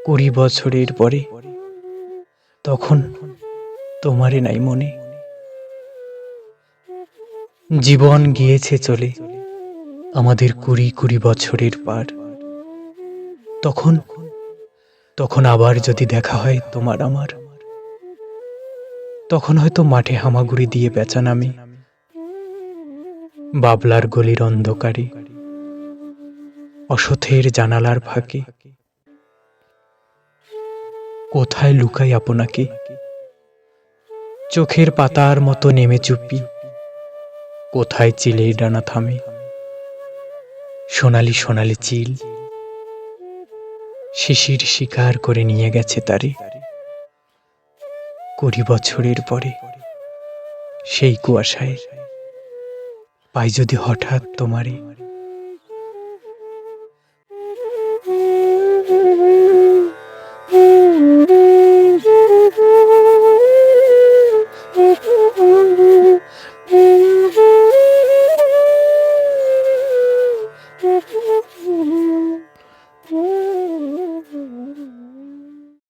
20 বছরের পরে তখন তোমারে নাই মনে। জীবন গিয়েছে চলে আমাদের 20 বছরের পার। তখন তখন আবার যদি দেখা হয় তোমার আমার, তখন হয়তো মাঠে হামাগুড়ি দিয়ে বেচা নামে, বাবলার গলির অন্ধকারে, অসথের জানালার ফাঁকে। কোথায় লুকাই আপনাকে, চোখের পাতার মতো নেমে চুপি। কোথায় চিলের ডানা থামে, সোনালি সোনালি চিল শিশির শিকার করে নিয়ে গেছে তারে। 20 বছরের পরে সেই কুয়াশায় পাই যদি হঠাৎ তোমারে।